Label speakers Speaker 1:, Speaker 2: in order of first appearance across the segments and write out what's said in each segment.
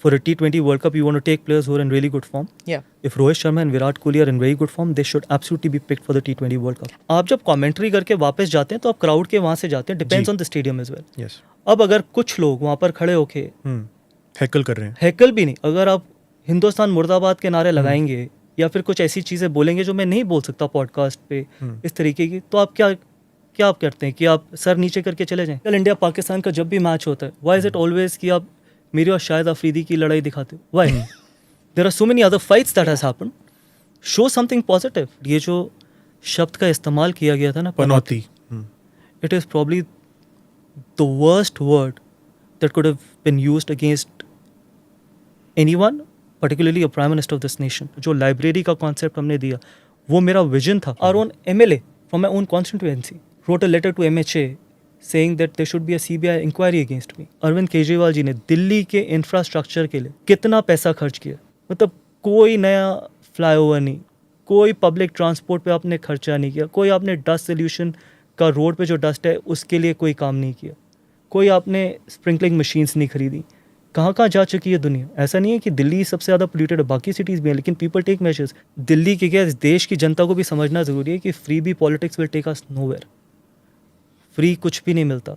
Speaker 1: For a T20 World Cup, you want to take players who are in really good form.
Speaker 2: Yeah.
Speaker 1: If Rohit Sharma and Virat Kohli are in very good form, they should absolutely be picked for the T20 World Cup. आप जब commentary करके वापस जाते हैं तो आप crowd के वहाँ से जाते हैं. Depends on the stadium as well.
Speaker 3: Yes.
Speaker 1: अब अगर कुछ लोग वहाँ पर खड़े होके
Speaker 3: हैकल कर रहे हैं.
Speaker 1: हैकल भी नहीं, अगर आप हिंदुस्तान मुर्दाबाद के नारे लगाएंगे या फिर कुछ ऐसी चीज़ें बोलेंगे जो मैं नहीं बोल सकता पॉडकास्ट पे इस तरीके की, तो आप क्या आप करते हैं कि आप सर नीचे करके चले जाएं. कल इंडिया पाकिस्तान का जब भी मैच होता है, व्हाई इज इट ऑलवेज कि आप मेरी और शायद अफरीदी की लड़ाई दिखाते हो? Why? There are so many other fights that has happened. Show something positive. ये जो शब्द का इस्तेमाल किया गया था ना,
Speaker 3: पनौती,
Speaker 1: it is probably the worst word that could have been used against anyone, particularly a prime minister of this nation. जो लाइब्रेरी का कॉन्सेप्ट हमने दिया, वो मेरा विजन था. Our own MLA from my own constituency wrote a letter to MHA saying that there should be a CBI inquiry against me. Arvind Kejriwal ji ने दिल्ली के infrastructure के लिए कितना पैसा खर्च किया. मतलब कोई नया फ्लाईओवर नहीं, कोई पब्लिक ट्रांसपोर्ट पे आपने खर्चा नहीं किया, कोई आपने डस्ट सोल्यूशन का रोड पे जो डस्ट है उसके लिए कोई काम नहीं किया, कोई आपने स्प्रिंकलिंग मशीन्स नहीं खरीदी. कहाँ जा चुकी है दुनिया? ऐसा नहीं है कि दिल्ली सबसे ज़्यादा पोल्यूटेड है, बाकी सिटीज़ भी हैं, लेकिन पीपल टेक मेजर्स. दिल्ली के क्या, इस देश की जनता को भी समझना ज़रूरी है कि freebie politics will take us nowhere. Free कुछ भी नहीं मिलता.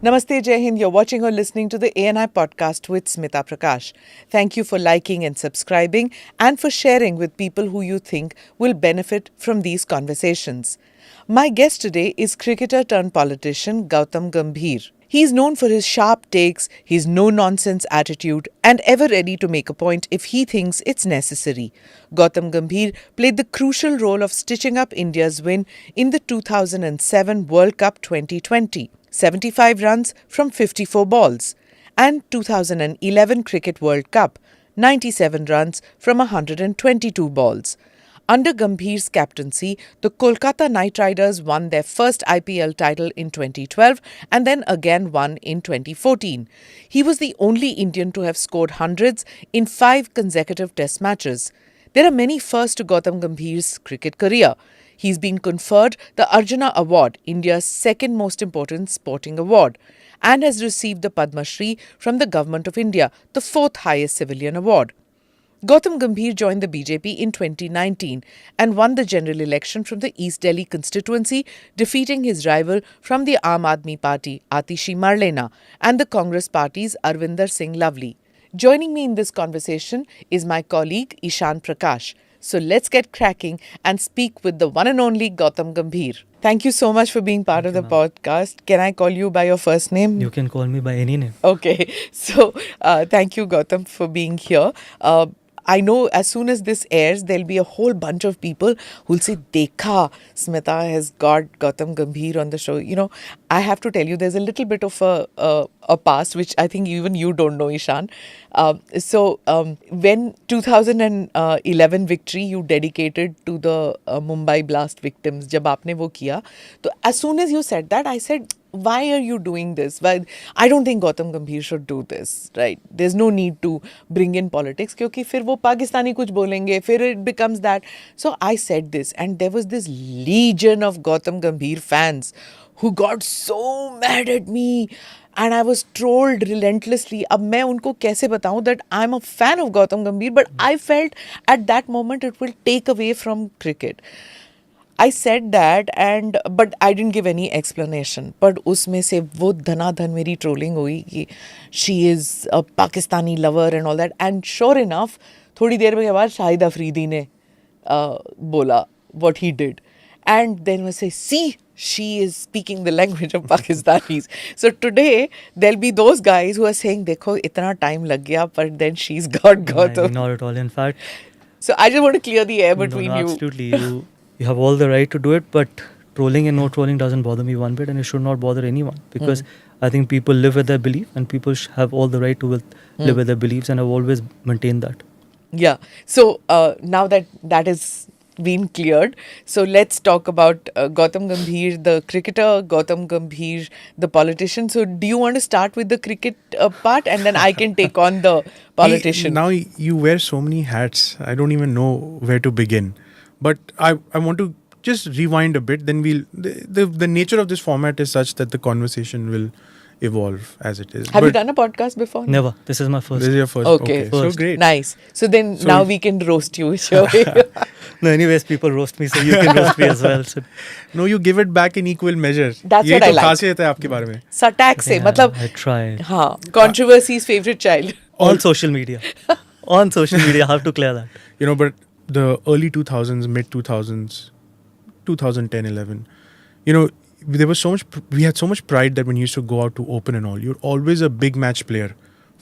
Speaker 2: Namaste, Jai Hind. You're watching or listening to the ANI podcast with Smita Prakash. Thank you for liking and subscribing and for sharing with people who you think will benefit from these conversations. My guest today is cricketer turned politician Gautam Gambhir. He's known for his sharp takes, his no-nonsense attitude, and ever ready to make a point if he thinks it's necessary. Gautam Gambhir played the crucial role of stitching up India's win in the 2007 World Cup 2020. 75 runs from 54 balls, and 2011 Cricket World Cup, 97 runs from 122 balls. Under Gambhir's captaincy, the Kolkata Knight Riders won their first IPL title in 2012 and then again won in 2014. He was the only Indian to have scored hundreds in 5 consecutive test matches. There are many firsts to Gautam Gambhir's cricket career. He's been conferred the Arjuna Award, India's second most important sporting award, and has received the Padma Shri from the Government of India, the 4th highest civilian award. Gautam Gambhir joined the BJP in 2019 and won the general election from the East Delhi constituency, defeating his rival from the Aam Aadmi Party, Atishi Marlena, and the Congress Party's Arvinder Singh Lovely. Joining me in this conversation is my colleague Ishan Prakash. So let's get cracking and speak with the one and only Gautam Gambhir. Thank you so much for being part of the podcast. Can I call you by your first name?
Speaker 1: You can call me by any name.
Speaker 2: Okay. So thank you, Gautam, for being here. I know as soon as this airs, there'll be a whole bunch of people who'll say, Dekha, Smita has got Gautam Gambhir on the show. You know, I have to tell you, there's a little bit of a past, which I think even you don't know, Ishan. When 2011 victory you dedicated to the Mumbai blast victims, जब आपने वो किया, तो as soon as you said that, I said, why are you doing this? Why? I don't think Gautam Gambhir should do this, right? There's no need to bring in politics क्योंकि फिर वो पाकिस्तानी कुछ बोलेंगे, फिर it becomes that. So I said this and there was this legion of Gautam Gambhir fans who got so mad at me and I was trolled relentlessly. अब मैं उनको कैसे बताऊं that I'm a fan of Gautam Gambhir, but I felt at that moment it will take away from cricket. I said that but I didn't give any explanation. But उसमें से वो धनाधन मेरी trolling हुई कि she is a Pakistani lover and all that. And sure enough, थोड़ी देर के बाद शाहिद अफरीदी ने बोला what he did. And then we say, see, she is speaking the language of Pakistanis. So today, there'll be those guys who are saying, देखो इतना time लग गया, but then she's got Gautam.
Speaker 1: Not at all. In fact,
Speaker 2: so I just want to clear the air between you.
Speaker 1: Absolutely. You have all the right to do it, but trolling and no trolling doesn't bother me one bit, and it should not bother anyone because I think people live with their belief and people have all the right to live with their beliefs, and I've always maintained that.
Speaker 2: Yeah. So now that is been cleared, so let's talk about Gautam Gambhir, the cricketer, Gautam Gambhir, the politician. So do you want to start with the cricket part and then I can take on the politician?
Speaker 3: Now you wear so many hats, I don't even know where to begin. But I want to just rewind a bit. Then the nature of this format is such that the conversation will evolve as it is.
Speaker 2: Have you
Speaker 3: But
Speaker 2: done a podcast before?
Speaker 1: Never. This is my first.
Speaker 3: This is your first.
Speaker 2: Okay.
Speaker 3: So
Speaker 1: First.
Speaker 3: great.
Speaker 2: Nice. So then
Speaker 3: So
Speaker 2: now
Speaker 3: if-
Speaker 2: we can roast you. Sure.
Speaker 1: No, anyways, people roast me, so you can roast me as well. So,
Speaker 3: No, you give it back in equal measure.
Speaker 2: That's
Speaker 3: यही
Speaker 2: what I
Speaker 3: तो
Speaker 2: like.
Speaker 3: खासियत है आपके बारे में.
Speaker 2: Satak se,
Speaker 1: yeah,
Speaker 2: मतलब
Speaker 1: I try.
Speaker 2: हाँ, controversy's favorite child.
Speaker 1: On social media. On social media, I have to clear that.
Speaker 3: You know, but the early 2000s, mid 2000s, 2010, 11, you know, there was so much, we had so much pride that when you used to go out to open and all, you're always a big match player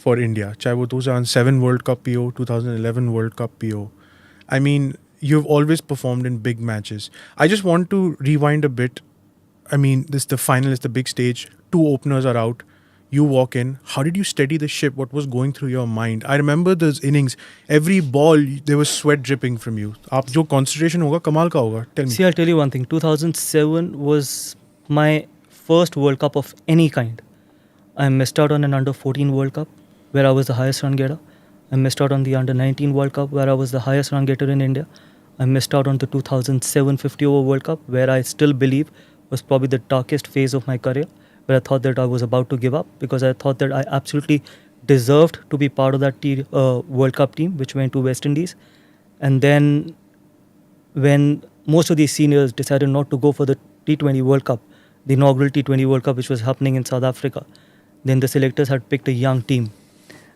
Speaker 3: for India. Chahe wo 2007 World Cup PO, 2011 World Cup PO. I mean, you've always performed in big matches. I just want to rewind a bit. I mean, this the final is the big stage. 2 openers are out. You walk in. How did you steady the ship? What was going through your mind? I remember those innings. Every ball, there was sweat dripping from you. आप जो concentration होगा, कमाल का होगा. Tell me.
Speaker 1: See, I'll tell you one thing. 2007 was my first World Cup of any kind. I missed out on an under 14 World Cup where I was the highest run getter. I missed out on the under 19 World Cup where I was the highest run getter in India. I missed out on the 2007 50 over World Cup where I still believe was probably the darkest phase of my career, where I thought that I was about to give up because I thought that I absolutely deserved to be part of that World Cup team which went to West Indies. And then when most of these seniors decided not to go for the T20 World Cup, the inaugural T20 World Cup which was happening in South Africa, then the selectors had picked a young team.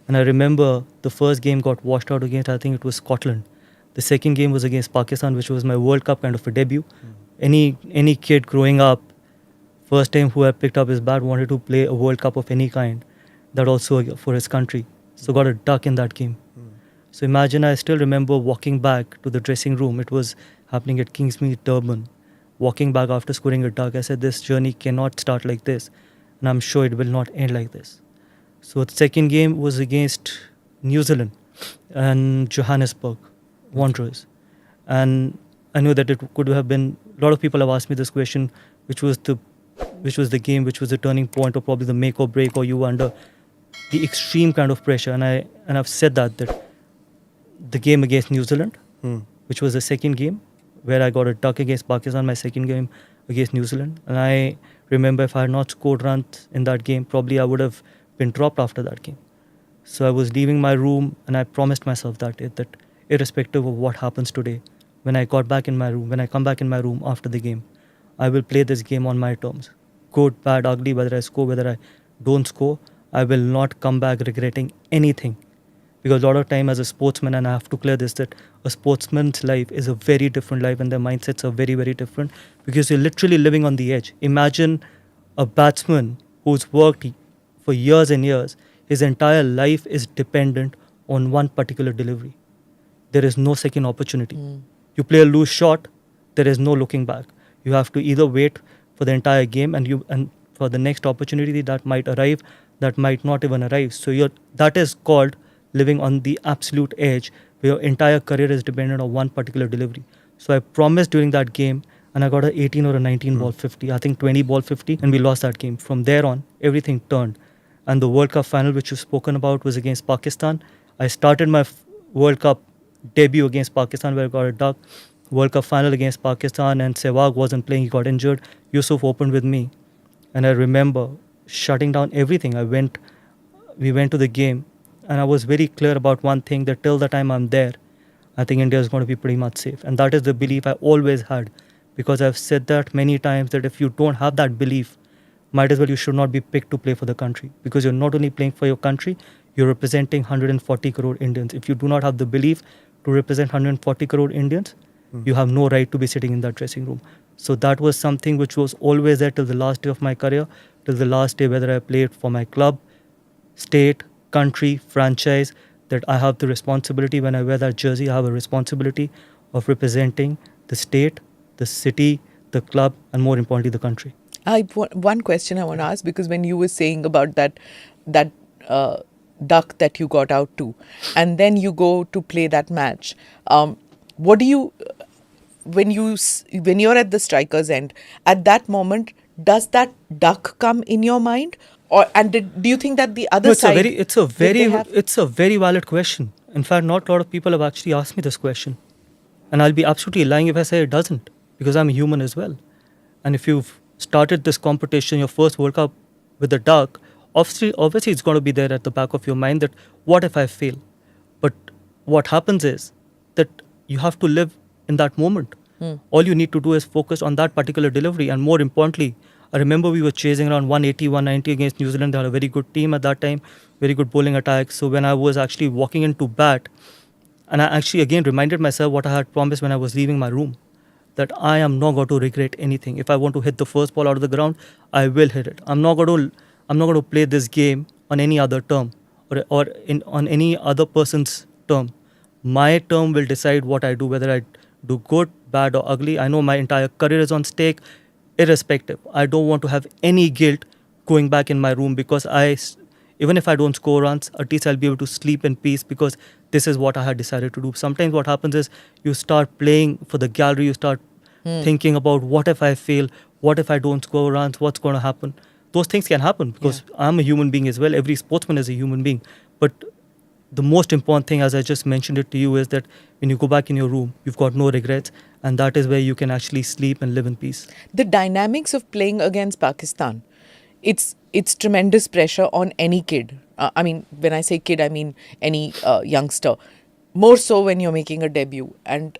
Speaker 1: And I remember the first game got washed out against, I think it was Scotland. The second game was against Pakistan, which was my World Cup kind of a debut. Any kid growing up, first time who had picked up his bat wanted to play a World Cup of any kind, that also for his country. So got a duck in that game. So imagine, I still remember walking back to the dressing room. It was happening at Kingsmead, Durban. Walking back after scoring a duck, I said, this journey cannot start like this. And I'm sure it will not end like this. So the second game was against New Zealand and Johannesburg Wanderers. And I knew that it could have been, a lot of people have asked me this question, which was the game, which was the turning point or probably the make or break, or you were under the extreme kind of pressure. And I've said that the game against New Zealand, which was the second game, where I got a duck against Pakistan, my second game against New Zealand. And I remember if I had not scored runs in that game, probably I would have been dropped after that game. So I was leaving my room and I promised myself that irrespective of what happens today, when I come back in my room after the game, I will play this game on my terms. Good, bad, ugly, whether I score, whether I don't score, I will not come back regretting anything. Because a lot of time as a sportsman, and I have to clear this, that a sportsman's life is a very different life and their mindsets are very, very different because you're literally living on the edge. Imagine a batsman who's worked for years and years, his entire life is dependent on one particular delivery. There is no second opportunity. You play a loose shot, there is no looking back. You have to either wait for the entire game and for the next opportunity that might arrive, that might not even arrive. So that is called living on the absolute edge, where your entire career is dependent on one particular delivery. So I promised during that game, and I got a 18 or a 19 ball 50, I think 20 ball 50, and we lost that game. From there on, everything turned. And the World Cup final, which you've spoken about, was against Pakistan. I started my World Cup debut against Pakistan, where I got a duck. World Cup final against Pakistan, and Sehwag wasn't playing, he got injured. Yusuf opened with me. And I remember shutting down everything. We went to the game, and I was very clear about one thing, that till the time I'm there, I think India is going to be pretty much safe. And that is the belief I always had, because I've said that many times, that if you don't have that belief, might as well you should not be picked to play for the country, because you're not only playing for your country, you're representing 140 crore Indians. If you do not have the belief to represent 140 crore Indians, you have no right to be sitting in that dressing room. So that was something which was always there till the last day of my career, till the last day, whether I played for my club, state, country, franchise, that I have the responsibility. When I wear that jersey, I have a responsibility of representing the state, the city, the club, and more importantly, the country.
Speaker 2: One question I want to ask, because when you were saying about that duck that you got out to, and then you go to play that match, what do you, when you're at the striker's end, at that moment, does that duck come in your mind, do you think that the other side?
Speaker 1: It's a very valid question. In fact, not a lot of people have actually asked me this question, and I'll be absolutely lying if I say it doesn't. because I'm a human as well. And if you've started this competition, your first World Cup with the duck, obviously it's going to be there at the back of your mind that what if I fail? But what happens is that you have to live in that moment. All you need to do is focus on that particular delivery. And more importantly, I remember we were chasing around 180, 190 against New Zealand. They had a very good team at that time, very good bowling attack. So when I was actually walking into bat, and I actually again reminded myself what I had promised when I was leaving my room, that I am not going to regret anything. If I want to hit the first ball out of the ground, I will hit it. I'm not going to play this game on any other term on any other person's term. My term will decide what I do, whether I do good, bad, or ugly. I know my entire career is on stake, irrespective. I don't want to have any guilt going back in my room because even if I don't score runs, at least I'll be able to sleep in peace because this is what I had decided to do. Sometimes what happens is you start playing for the gallery, you start thinking about what if I fail, what if I don't score runs, what's going to happen. Those things can happen because I'm a human being as well. Every sportsman is a human being. But the most important thing, as I just mentioned it to you, is that when you go back in your room, you've got no regrets, and that is where you can actually sleep and live in peace.
Speaker 2: The dynamics of playing against Pakistan, it's tremendous pressure on any kid. I mean, when I say kid, I mean any youngster. More so when you're making a debut. And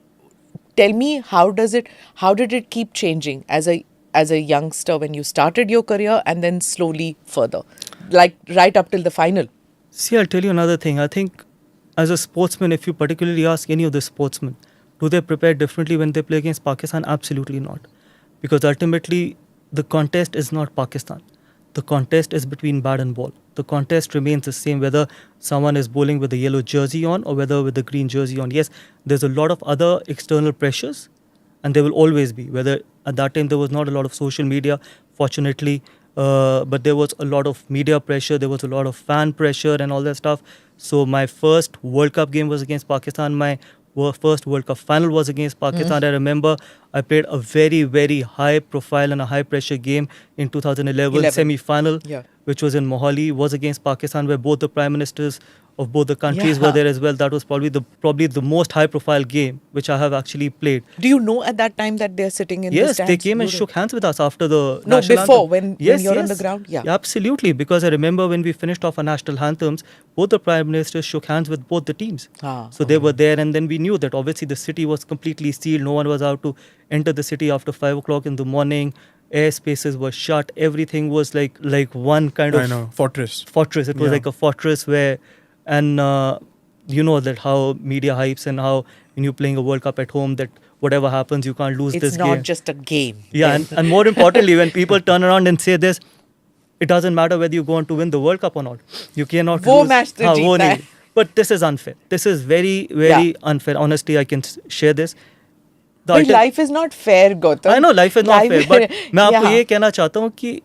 Speaker 2: tell me, how did it keep changing as a youngster when you started your career and then slowly further, like right up till the final?
Speaker 1: See, I'll tell you another thing. I think as a sportsman, if you particularly ask any of the sportsmen, do they prepare differently when they play against Pakistan? Absolutely not. Because ultimately, the contest is not Pakistan. The contest is between bat and ball. The contest remains the same whether someone is bowling with the yellow jersey on or whether with the green jersey on. Yes, there's a lot of other external pressures, and there will always be. Whether at that time there was not a lot of social media, fortunately, but there was a lot of media pressure, there was a lot of fan pressure and all that stuff. So my first World Cup game was against Pakistan. My first World Cup final was against Pakistan. I remember I played a very, very high profile and a high pressure game in 2011 semi-final, which was in Mohali, was against Pakistan, where both the prime ministers of both the countries were there as well. That was probably the most high profile game which I have actually played.
Speaker 2: Do you know at that time that they're sitting in the stands?
Speaker 1: Yes, they came and shook hands with us after the
Speaker 2: No,
Speaker 1: national
Speaker 2: before,
Speaker 1: anthem.
Speaker 2: when you're on the ground? Yeah.
Speaker 1: Absolutely, because I remember when we finished off our national anthems, both the prime ministers shook hands with both the teams. So they were there, and then we knew that obviously the city was completely sealed. No one was allowed to enter the city after 5 o'clock in the morning. Air spaces were shut. Everything was like one kind of
Speaker 3: fortress.
Speaker 1: It was like a fortress where, and you know that how media hypes and how when you're playing a World Cup at home, that whatever happens, you can't lose this game.
Speaker 2: It's not just a game.
Speaker 1: Yeah, and more importantly, when people turn around and say this, it doesn't matter whether you go on to win the World Cup or not. You cannot
Speaker 2: Wo
Speaker 1: lose.
Speaker 2: match to jeetna hai.
Speaker 1: But this is unfair. This is very, very unfair. Honestly, I can share this.
Speaker 2: But life is not fair, Gautam.
Speaker 1: I know life is not fair, but मैं आपको ये कहना चाहता हूँ कि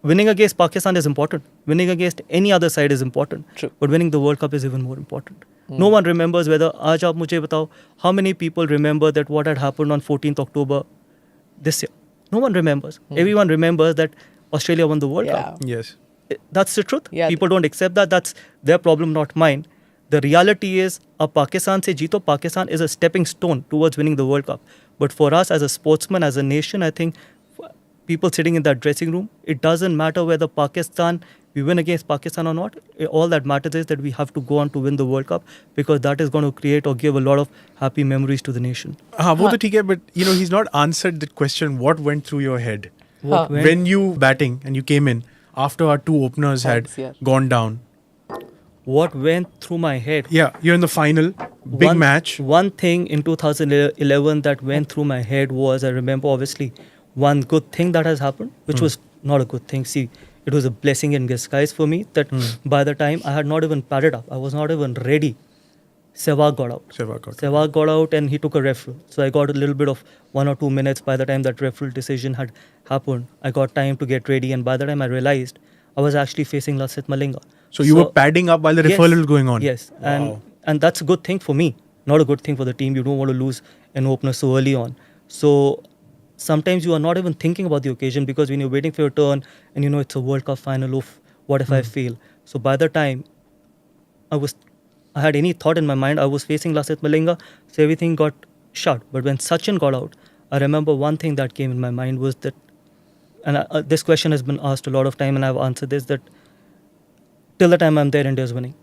Speaker 1: winning against Pakistan is important. Winning against any other side is important.
Speaker 2: True.
Speaker 1: But winning the World Cup is even more important. No one remembers whether, आज आप मुझे बताओ, how many people remember that what had happened on 14th October this year? No one remembers. Everyone remembers that Australia won the World Cup.
Speaker 3: Yes.
Speaker 1: That's the truth.
Speaker 2: Yeah.
Speaker 1: People don't accept that. That's their problem, not mine. The reality is, Pakistan se jeeto, Pakistan is a stepping stone towards winning the World Cup. But for us as a sportsman, as a nation, I think people sitting in that dressing room, it doesn't matter whether we win against Pakistan or not. All that matters is that we have to go on to win the World Cup, because that is going to create or give a lot of happy memories to the nation.
Speaker 3: वो तो ठीक है, but he's not answered the question. What went through your head when you batting and you came in after our two openers had gone down?
Speaker 1: What went through my head?
Speaker 3: Yeah, you're in the final, big match.
Speaker 1: One thing in 2011 that went through my head was, I remember obviously one good thing that has happened, which was not a good thing. See, it was a blessing in disguise for me that by the time I had not even padded up, I was not even ready, Sehwag got out. Sehwag got out and he took a referral. So I got a little bit of 1 or 2 minutes by the time that referral decision had happened. I got time to get ready, and by the time I realized, I was actually facing Lasith Malinga.
Speaker 3: So you were padding up while the referral was going on?
Speaker 1: Yes.
Speaker 3: Wow.
Speaker 1: And that's a good thing for me, not a good thing for the team. You don't want to lose an opener so early on. So sometimes you are not even thinking about the occasion, because when you're waiting for your turn and it's a World Cup final of what if I fail. So by the time I had any thought in my mind, I was facing Lasith Malinga, so everything got shut. But when Sachin got out, I remember one thing that came in my mind was that, and this question has been asked a lot of time, and I've answered this, that till the time I'm there, India's winning.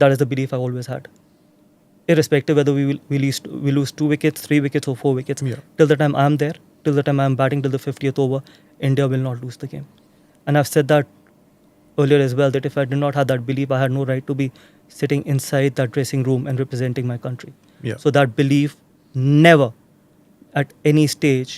Speaker 1: That is the belief I always had. Irrespective whether we lose 2 wickets, 3 wickets, or 4 wickets.
Speaker 3: Yeah.
Speaker 1: Till the time I'm there, till the time I'm batting till the 50th over, India will not lose the game. And I've said that earlier as well, that if I did not have that belief, I had no right to be sitting inside that dressing room and representing my country.
Speaker 3: Yeah.
Speaker 1: So that belief never at any stage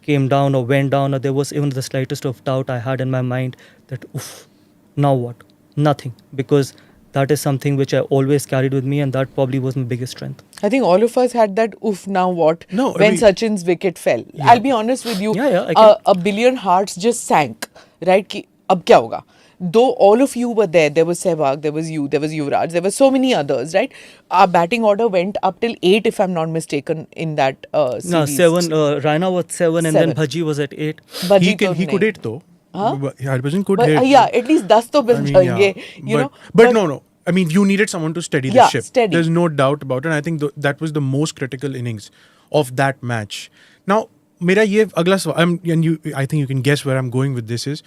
Speaker 1: came down or went down, or there was even the slightest of doubt I had in my mind that, oof, now what? Nothing. Because that is something which I always carried with me, and that probably was my biggest strength.
Speaker 2: I think all of us had that oof, now what?
Speaker 3: No, I
Speaker 2: when
Speaker 3: mean-
Speaker 2: Sachin's wicket fell.
Speaker 3: Yeah.
Speaker 2: I'll be honest with you.
Speaker 1: Yeah, I can-
Speaker 2: a billion hearts just sank, right? Ki, ab kya hoga? Though all of you were there was Sehwag, there was you, there was Yuvraj, there were so many others, right? Our batting order went up till 8, if I'm not mistaken, in that series.
Speaker 1: No, 7. Raina was 7, and then
Speaker 2: 7.
Speaker 1: Bhaji was at 8.
Speaker 2: Bhaji
Speaker 3: He
Speaker 2: to
Speaker 3: could
Speaker 2: nahi.
Speaker 3: hit though.
Speaker 2: Huh?
Speaker 3: Harbhajan could
Speaker 2: But,
Speaker 3: hit.
Speaker 2: yeah, at least 10 to bas jayenge, you know.
Speaker 3: But no. I mean, you needed someone to steady the
Speaker 2: Yeah,
Speaker 3: ship.
Speaker 2: steady.
Speaker 3: There's no doubt about it. And I think that was the most critical innings of that match. Now, mera ye agla sawal, I think you can guess where I'm going with this is,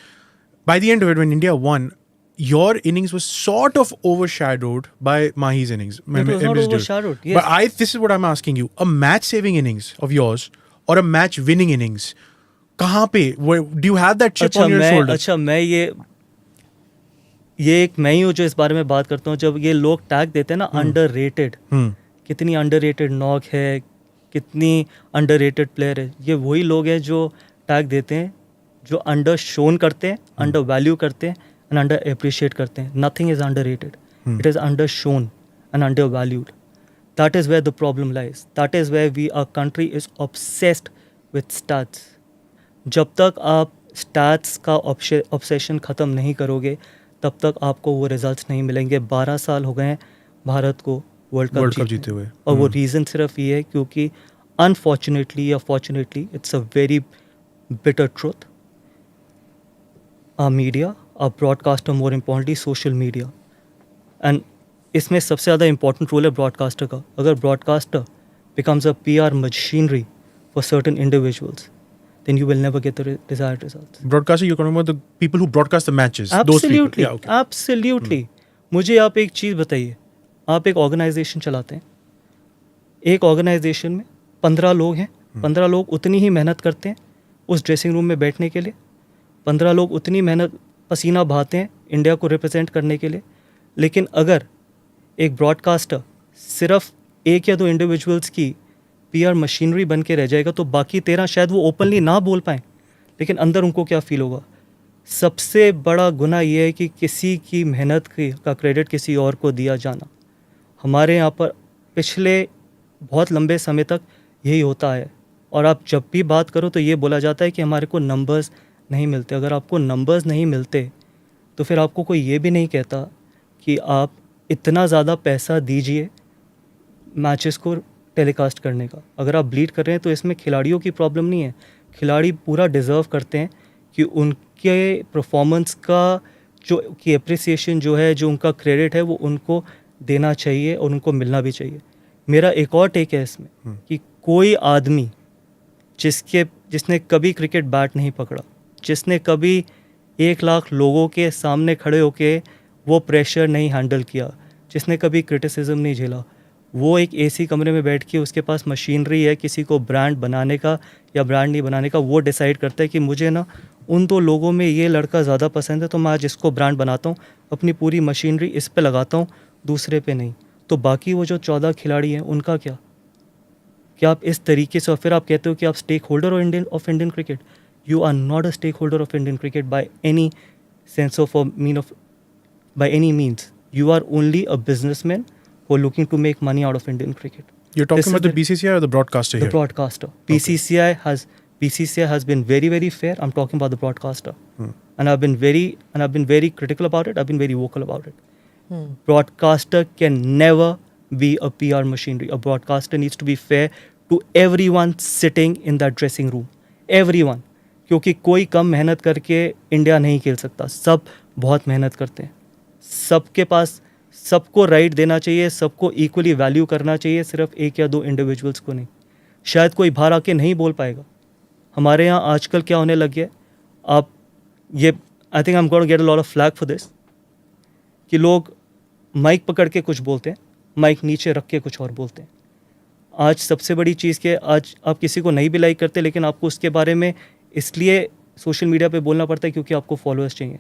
Speaker 3: by the end of it, when India won, your innings was sort of overshadowed by Mahi's innings.
Speaker 1: It was not overshadowed, yes.
Speaker 3: But this is what I'm asking you. A match-saving innings of yours or a match-winning innings, kahan pe? Do you have that chip on your shoulder?
Speaker 1: अच्छा, मैं ये एक मैं ही हूँ जो इस बारे में बात करता हूँ. जब ये लोग टैग देते हैं ना अंडररेटेड, कितनी अंडररेटेड नॉक है, कितनी अंडररेटेड प्लेयर है, ये वही लोग हैं जो टैग देते हैं, जो अंडर शोन करते हैं, अंडर वैल्यू करते हैं एंड अंडर अप्रिशिएट करते हैं. Nothing is underrated, it is under shown and under valued. That is where the problem lies. That is where we our country is obsessed with stats. जब तक आप stats का obsession ख़त्म नहीं करोगे, तब तक आपको वो रिजल्ट्स नहीं मिलेंगे. 12 साल हो गए हैं भारत को वर्ल्ड कप
Speaker 3: जीते हुए.
Speaker 1: और वो रीज़न सिर्फ ये है क्योंकि अनफॉर्चुनेटली या fortunately, it's a very bitter truth, our media, our broadcaster, more importantly social media. And इसमें सबसे ज़्यादा इंपॉर्टेंट रोल है ब्रॉडकास्टर का. अगर broadcaster becomes a PR machinery for certain individuals, then you will never get the desired results.
Speaker 3: Broadcaster, you're talking about the people who broadcast the matches. Those
Speaker 1: Absolutely,
Speaker 3: people. Yeah, okay.
Speaker 1: absolutely. मुझे आप एक चीज़ बताइए, आप एक organisation चलाते हैं, एक organisation में 15 लोग हैं, 15 लोग उतनी ही मेहनत करते हैं उस ड्रेसिंग रूम में बैठने के लिए, 15 लोग उतनी मेहनत पसीना बहाते हैं इंडिया को रिप्रेजेंट करने के लिए. लेकिन अगर एक ब्रॉडकास्टर सिर्फ 1 या 2 इंडिविजुअल्स की PR मशीनरी बन के रह जाएगा, तो बाकी 13 शायद वो ओपनली ना बोल पाएँ, लेकिन अंदर उनको क्या फील होगा. सबसे बड़ा गुनाह ये है कि किसी की मेहनत का क्रेडिट किसी और को दिया जाना. हमारे यहाँ पर पिछले बहुत लंबे समय तक यही होता है, और आप जब भी बात करो तो ये बोला जाता है कि हमारे को नंबर्स नहीं मिलते. अगर आपको नंबर्स नहीं मिलते तो फिर आपको कोई ये भी नहीं कहता कि आप इतना ज़्यादा पैसा दीजिए मैचेस को टेलीकास्ट करने का. अगर आप ब्लीड कर रहे हैं तो इसमें खिलाड़ियों की प्रॉब्लम नहीं है. खिलाड़ी पूरा डिज़र्व करते हैं कि उनके परफॉर्मेंस का जो की अप्रिसिएशन जो है, जो उनका क्रेडिट है, वो उनको देना चाहिए और उनको मिलना भी चाहिए. मेरा एक और टेक है इसमें कि कोई आदमी जिसने कभी क्रिकेट बैट नहीं पकड़ा, जिसने कभी 1 लाख लोगों के सामने खड़े होके वो प्रेशर नहीं हैंडल किया, जिसने कभी क्रिटिसिज्म नहीं झेला, वो एक AC कमरे में बैठ के उसके पास मशीनरी है किसी को ब्रांड बनाने का या ब्रांड नहीं बनाने का, वो डिसाइड करता है कि मुझे ना उन 2 लोगों में ये लड़का ज़्यादा पसंद है, तो मैं आज इसको ब्रांड बनाता हूँ, अपनी पूरी मशीनरी इस पे लगाता हूँ, दूसरे पे नहीं. तो बाकी वो जो 14 खिलाड़ी हैं उनका क्या आप इस तरीके से, और फिर आप कहते हो कि आप stakeholder of Indian cricket. You are not a stakeholder of Indian cricket by any sense of by any means. You are only a businessman who are looking to make money out of Indian cricket.
Speaker 3: You're talking about the BCCI or the broadcaster
Speaker 1: The
Speaker 3: here?
Speaker 1: broadcaster. BCCI has been very, very fair. I'm talking about the broadcaster. And I've been very critical about it. I've been very vocal about it. Broadcaster can never be a PR machinery. A broadcaster needs to be fair to everyone sitting in that dressing room. Everyone. क्योंकि कोई कम मेहनत करके India नहीं खेल सकता. सब बहुत मेहनत करते हैं. सबके पास, सबको राइट देना चाहिए, सबको इक्वली वैल्यू करना चाहिए, सिर्फ 1 या 2 इंडिविजुअल्स को नहीं. शायद कोई बाहर आके नहीं बोल पाएगा। हमारे यहाँ आजकल क्या होने लग गया है, आप ये I think I am going to get a lot of flag for this, कि लोग माइक पकड़ के कुछ बोलते हैं, माइक नीचे रख के कुछ और बोलते हैं। आज सबसे बड़ी चीज़ क्या है, आज आप किसी को नहीं भी लाइक करते, लेकिन आपको उसके बारे में इसलिए सोशल मीडिया पे बोलना पड़ता है क्योंकि आपको फॉलोअर्स चाहिए।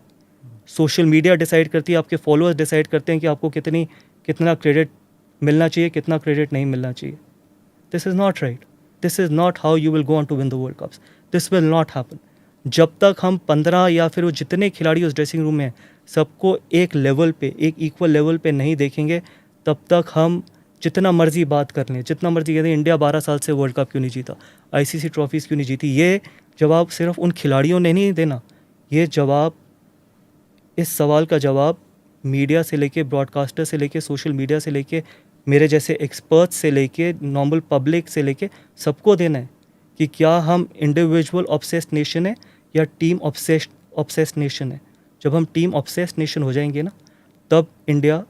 Speaker 1: सोशल मीडिया डिसाइड करती है, आपके फॉलोअर्स डिसाइड करते हैं कि आपको कितना क्रेडिट मिलना चाहिए, कितना क्रेडिट नहीं मिलना चाहिए। This is not right, this is not how you will go on to win the world cups, this will not happen. जब तक हम 15 या फिर वो जितने खिलाड़ी उस ड्रेसिंग रूम में हैं सबको एक लेवल पे, एक इक्वल लेवल पे नहीं देखेंगे, तब तक हम जितना मर्जी बात कर लें, जितना मर्जी कहते हैं इंडिया 12 साल से वर्ल्ड कप क्यों नहीं जीता, आईसीसी ट्रॉफीज़ क्यों नहीं जीती, ये जवाब सिर्फ उन खिलाड़ियों ने नहीं देना, ये जवाब, इस सवाल का जवाब मीडिया से लेके, ब्रॉडकास्टर से लेके, सोशल मीडिया से लेके, मेरे जैसे एक्सपर्ट्स से लेके, नॉर्मल पब्लिक से लेके सबको देना है कि क्या हम इंडिविजुअल ऑब्सेस्ड नेशन है या टीम ऑब्सेस्ड नेशन है। जब हम टीम ऑब्सेस्ड नेशन हो जाएंगे ना, तब इंडिया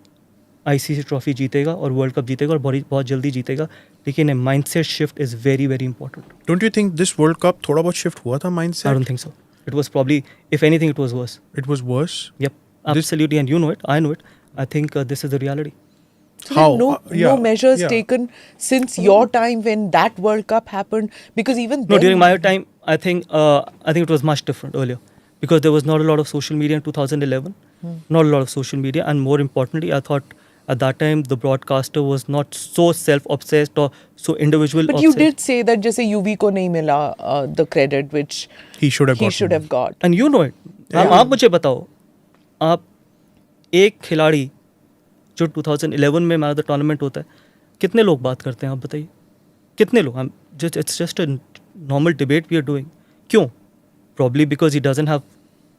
Speaker 1: आईसीसी ट्रॉफी जीतेगा और वर्ल्ड कप जीतेगा और बहुत जल्दी जीतेगा। लेकिन a mindset shift is very very important.
Speaker 3: Don't you think this World Cup थोड़ा बहुत शिफ्ट हुआ था mindset?
Speaker 1: I don't think so, it was probably, if anything it was worse.
Speaker 3: It was worse.
Speaker 1: Yep, absolutely, and you know it, I know it. I think this is the reality.
Speaker 2: So
Speaker 3: How?
Speaker 2: there are no measures
Speaker 3: yeah.
Speaker 2: taken since your time when that World Cup happened, because even
Speaker 1: No,
Speaker 2: then,
Speaker 1: during my time, I think it was much different earlier because there was not a lot of social media in 2011. Not a lot of social media, and more importantly, I thought at that time the broadcaster was not so self-obsessed or so individual.
Speaker 2: but you did say that जैसे UV को नहीं मिला the credit which
Speaker 3: He should have
Speaker 2: he
Speaker 3: gotten.
Speaker 2: should have got.
Speaker 1: And you know it. आप मुझे बताओ, आप एक खिलाड़ी जो 2011 में मैन ऑफ द टूर्नामेंट होता है, कितने लोग बात करते हैं, आप बताइए कितने लोग? Hmm it's just a normal debate we are doing. क्यों? Probably because he doesn't have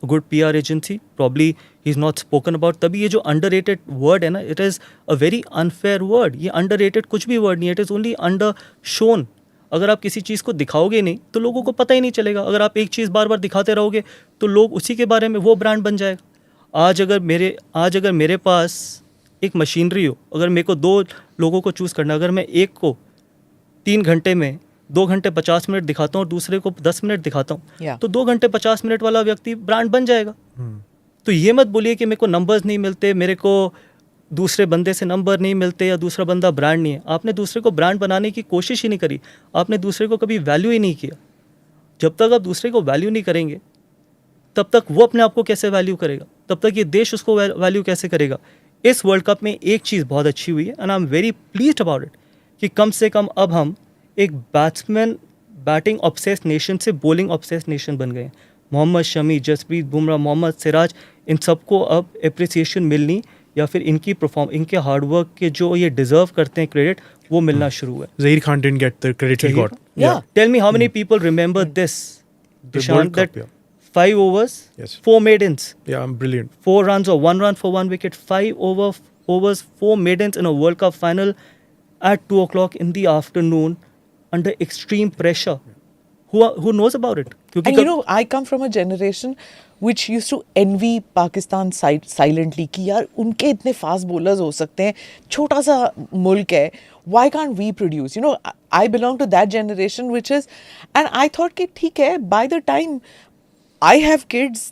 Speaker 1: a good PR agency, probably he is not spoken about. तभी ये जो अंडररेटेड वर्ड है ना, it is a very unfair word. ये underrated कुछ भी word नहीं है, it is only under shown. अगर आप किसी चीज़ को दिखाओगे नहीं तो लोगों को पता ही नहीं चलेगा। अगर आप एक चीज़ बार बार दिखाते रहोगे तो लोग उसी के बारे में, वो ब्रांड बन जाएगा। आज अगर मेरे पास एक मशीनरी हो, अगर मेरे को 2 लोगों को चूज़ करना, अगर मैं एक को 3 घंटे में 2 घंटे 50 मिनट दिखाता हूँ और दूसरे को 10 मिनट दिखाता हूँ,
Speaker 2: Yeah.
Speaker 1: तो 2 घंटे 50 मिनट वाला व्यक्ति ब्रांड बन जाएगा। तो ये मत बोलिए कि मेरे को नंबर्स नहीं मिलते, मेरे को दूसरे बंदे से नंबर नहीं मिलते या दूसरा बंदा ब्रांड नहीं है। आपने दूसरे को ब्रांड बनाने की कोशिश ही नहीं करी, आपने दूसरे को कभी वैल्यू ही नहीं किया। जब तक आप दूसरे को वैल्यू नहीं करेंगे, तब तक वो अपने आप को कैसे वैल्यू करेगा, तब तक ये देश उसको वैल्यू कैसे करेगा। इस वर्ल्ड कप में एक चीज़ बहुत अच्छी हुई है, and I am very pleased about it, कि कम से कम अब हम एक बैटिंग ऑब्सेस्ड नेशन से बॉलिंग ऑब्सेस्ड नेशन बन गए हैं। मोहम्मद शमी, जसप्रीत बुमराह, मोहम्मद सिराज, इन सबको अब एप्रिसिएशन मिलनी, या फिर इनके हार्डवर्क के जो ये डिजर्व करते हैं क्रेडिट, वो मिलना शुरू हुआ है।
Speaker 3: Zaheer Khan didn't get the credit he got.
Speaker 2: Yeah.
Speaker 1: Tell me how many people remember this,
Speaker 3: The
Speaker 1: Dishant,
Speaker 3: World Cup,
Speaker 1: that
Speaker 3: yeah.
Speaker 1: 5 overs,
Speaker 3: Yes.
Speaker 1: 4 maidens,
Speaker 3: Yeah, brilliant.
Speaker 1: 4 runs or 1 run for 1 wicket, 5 overs, 4 maidens in a World Cup final at 2 o'clock in the afternoon under extreme pressure. Who knows about it? क्योंकि
Speaker 2: And you know, I come from a generation which used to envy Pakistan silently कि यार उनके इतने fast bowlers हो सकते हैं, छोटा सा मुल्क है, why can't we produce? You know, I belong to that generation which is, and I thought कि ठीक है, by the time I have kids,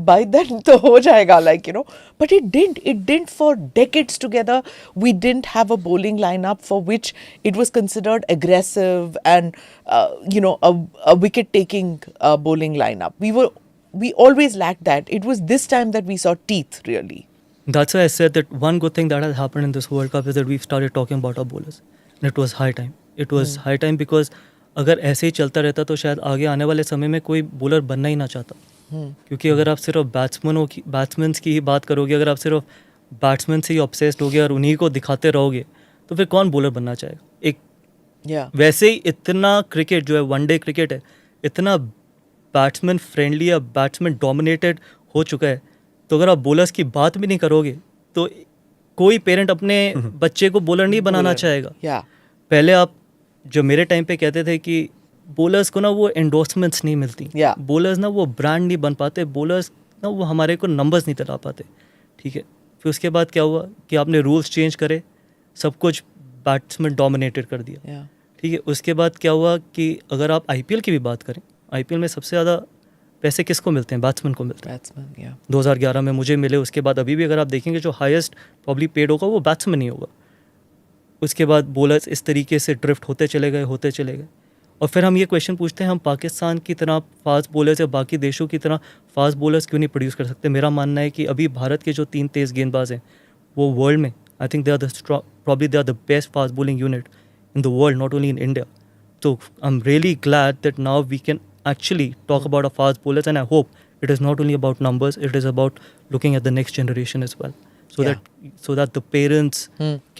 Speaker 2: by then तो हो जाएगा, like, you know, but it didn't for decades together. We didn't have a bowling lineup for which it was considered aggressive and you know, a wicket taking bowling lineup. We always lacked that. It was this time that we saw teeth, really.
Speaker 1: That's why I said that one good thing that has happened in this World Cup is that we've started talking about our bowlers. And it was high time. It was high time because अगर ऐसे ही चलता रहता तो शायद आगे आने वाले समय में कोई बॉलर बनना ही ना चाहता। क्योंकि अगर आप सिर्फ बैट्समैन की ही बात करोगे, अगर आप सिर्फ बैट्समैन से ही ऑब्सेस्ड होगे और उन्हीं को दिखाते रहोगे, तो फिर कौन बॉलर बनना चाहेगा। एक वैसे ही इतना क्रिकेट जो है, वनडे क्रिकेट है, इतना बैट्समैन फ्रेंडली या बैट्समैन डोमिनेटेड हो चुका है, तो अगर आप बॉलर्स की बात भी नहीं करोगे तो कोई पेरेंट अपने बच्चे को बॉलर नहीं बनाना चाहेगा। पहले आप जो मेरे टाइम पे कहते थे कि बॉलर्स को ना वो एंडोर्समेंट्स नहीं मिलती, बॉलर्स ना वो ब्रांड नहीं बन पाते, बॉलर्स ना वो हमारे को नंबर्स नहीं दिला पाते, ठीक है। फिर उसके बाद क्या हुआ कि आपने रूल्स चेंज करे, सब कुछ बैट्समैन डोमिनेटेड कर दिया, ठीक है, उसके बाद क्या हुआ कि अगर आप आईपीएल की भी बात करें, आईपीएल में सबसे ज़्यादा पैसे किसको मिलते हैं? बैट्समैन को मिलते हैं।
Speaker 2: Batsman, yeah.
Speaker 1: 2011 में मुझे मिले, उसके बाद अभी भी अगर आप देखेंगे जो हाईएस्ट प्रॉब्ली पेड होगा वो बैट्समैन ही होगा। उसके बाद बॉलर्स इस तरीके से ड्रिफ्ट होते चले गए। और फिर हम ये क्वेश्चन पूछते हैं, हम पाकिस्तान की तरह फास्ट बॉलर्स या बाकी देशों की तरह फास्ट बॉलर्स क्यों नहीं प्रोड्यूस कर सकते? मेरा मानना है कि अभी भारत के जो 3 तेज़ गेंदबाज हैं वो वर्ल्ड में, I think they are the best fast bowling unit in the world, not only in India. So I'm really glad that now we can actually talk about our fast bowlers, and I hope it is not only about numbers, it is about looking at the next generation as well.
Speaker 2: Yeah.
Speaker 1: So that the parents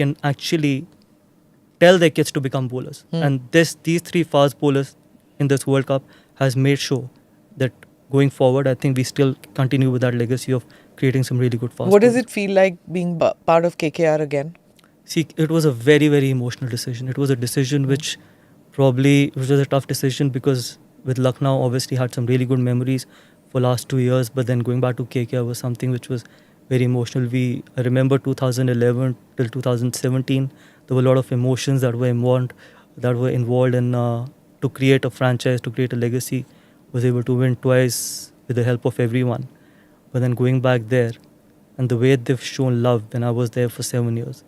Speaker 1: can actually tell their kids to become bowlers. And these 3 fast bowlers in this World Cup has made sure that going forward, I think we still continue with that legacy of creating some really good fast
Speaker 2: What does
Speaker 1: bowlers.
Speaker 2: it feel like being part of KKR again?
Speaker 1: See, it was a very, very emotional decision. It was a decision which was a tough decision because with Lucknow, obviously had some really good memories for last 2 years. But then going back to KKR was something which was very emotional. I remember 2011 till 2017, there were a lot of emotions that were involved in to create a franchise, to create a legacy. Was able to win twice with the help of everyone. But then going back there, and the way they've shown love when I was there for 7 years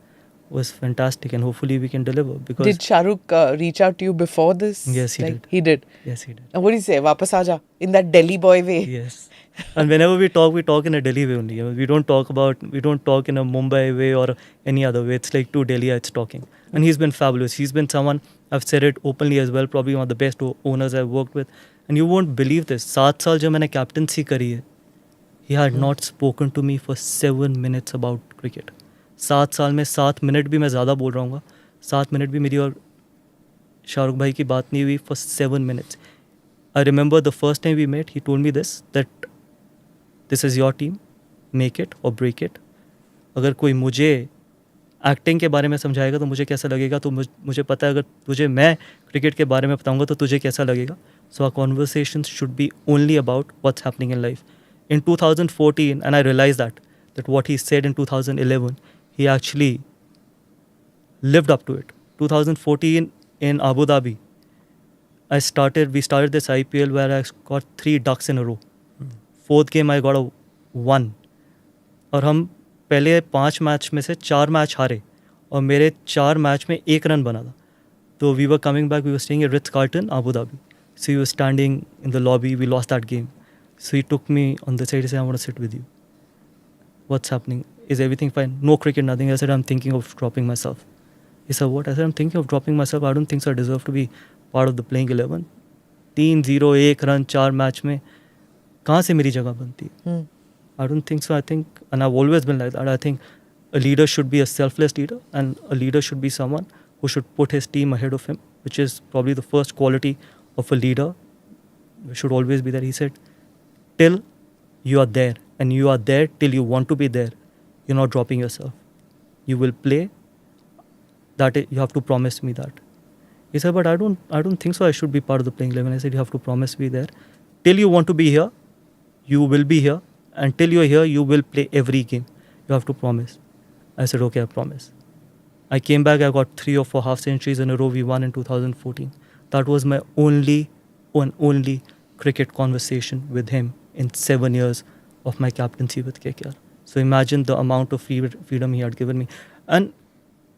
Speaker 1: was fantastic, and hopefully we can deliver. Because
Speaker 2: Did Shah Rukh reach out to you before this?
Speaker 1: Yes, he did.
Speaker 2: He did.
Speaker 1: Yes, he did.
Speaker 2: And what do you say? Wapas aaja in that Delhi boy way.
Speaker 1: Yes. And whenever we talk in a Delhi way only. We don't talk in a Mumbai way or any other way. It's like two Delhiites talking. And he's been fabulous. He's been someone, I've said it openly as well, probably one of the best owners I've worked with. And you won't believe this. 7 साल जब मैंने captaincy करी है, he had not spoken to me for 7 minutes about cricket. 7 साल में 7 minute भी मैं ज़्यादा बोल रहा हूँ, 7 मिनट भी मेरी और शाहरुख भाई की बात नहीं हुई for 7 minutes. I remember the first time we met, he told me that this is your team, make it or break it. अगर कोई मुझे एक्टिंग के बारे में समझाएगा तो मुझे कैसा लगेगा, तो मुझे पता है अगर तुझे मैं क्रिकेट के बारे में बताऊंगा तो तुझे कैसा लगेगा. So our conversations should be only about what's happening in life. In 2014, and I realized that what he said in 2011, he actually lived up to it. 2014 in Abu Dhabi, we started this IPL where I got 3 ducks in a row. 4th game I got a 1. और हम पहले 5 match में से 4 match हारे और मेरे 4 match में 1 run बना था. तो we were coming back, we were staying at Ritz-Carlton, Abu Dhabi. So he was standing in the lobby, we lost that game. So he took me on the side and said, I want to sit with you. What's happening? Is everything fine? No cricket, nothing. I said, I'm thinking of dropping myself. He said, what? I said, I'm thinking of dropping myself. I don't think so. I deserve to be part of the playing 11. 3-0, 1 run, 4 match में कहाँ से मेरी जगह बनती है? I don't think so. I think, and I've always been like that, I think a leader should be a selfless leader, and a leader should be someone who should put his team ahead of him, which is probably the first quality of a leader. It should always be there. He said, till you are there, and you are there till you want to be there, you're not dropping yourself. You will play. You have to promise me that. He said, but I don't think so. I should be part of the playing 11. I said, you have to promise me there. Till you want to be here, you will be here. And till you're here, you will play every game. You have to promise. I said, okay, I promise. I came back. I got 3 or 4 half centuries in a row. We won in 2014. That was my only cricket conversation with him in 7 years of my captaincy with KKR. So imagine the amount of freedom he had given me. And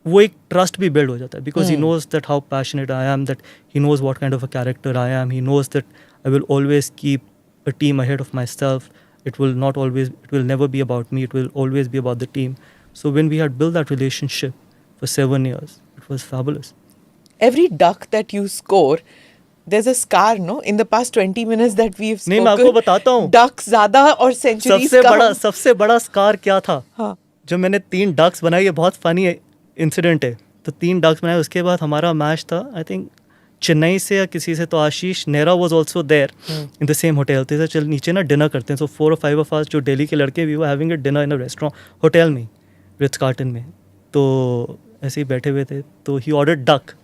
Speaker 1: वो एक trust भी build हो जाता है because he knows that how passionate I am, that he knows what kind of a character I am, he knows that I will always keep a team ahead of myself. It will never be about me, it will always be about the team. So when we had built that relationship for 7 years, it was fabulous.
Speaker 2: Every duck that you score, there's a scar, no? In the past 20 minutes that we've spoken,
Speaker 1: नहीं, मैं आपको बताता हूँ
Speaker 2: ducks ज़्यादा और centuries कम.
Speaker 1: सबसे बड़ा scar क्या था.
Speaker 2: हाँ.
Speaker 1: जब मैंने 3 डक्स बनाई, ये बहुत फनी इंसिडेंट है. तो 3 डक्स बनाए, उसके बाद हमारा मैच था आई थिंक चेन्नई से या किसी से, तो Ashish Nehra was also there in the same hotel. तो चल नीचे ना डिनर करते हैं. सो 4 or 5 of us जो दिल्ली के लड़के, we were having a dinner in a restaurant hotel में, रिट्स कार्टन में. तो ऐसे ही बैठे हुए थे, तो ही ऑर्डर डक.